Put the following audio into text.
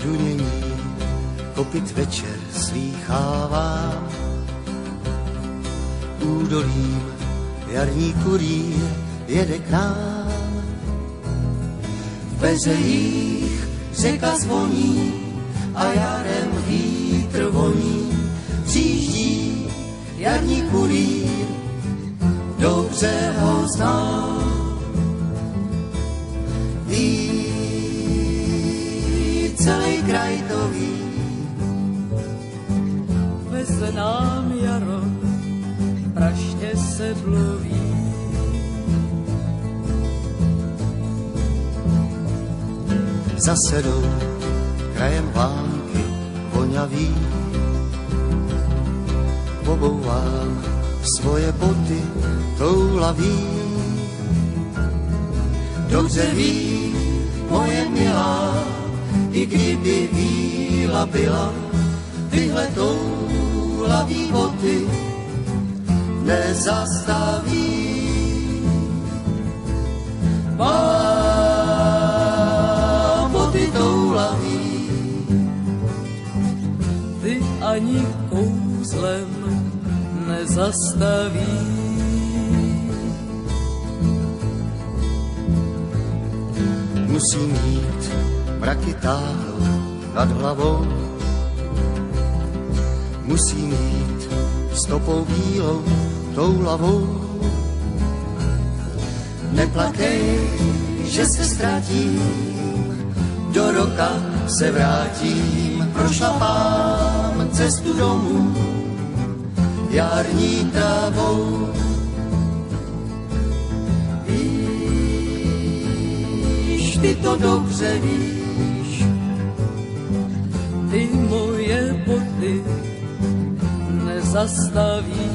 dunění kopyt večer slýchávám. Údolím jarní kurýr jede k nám. V peřejích řeka zvoní a jarem vítr voní. Přijíždí jarní kurýr, dobře ho znám. Ví, celý kraj to ví. Veze nám jaro, praště se mluví. Zase jdou krajem vánky voňavý. Obouvám svoje boty toulavý. Dobře ví, moje milá, i kdyby víla byla, tyhle toulavý boty nezastaví. Mám boty toulavý, ty ani kouzlem nezastaví. Musím mít mraky táhnout nad hlavou. Musím mít stopou bílou toulavou. Neplakej, že se ztratím, do roka se vrátím. Prošlapám cestu domů jarní trávou. Víš, ty to dobře víš, ty moje boty nezastaví.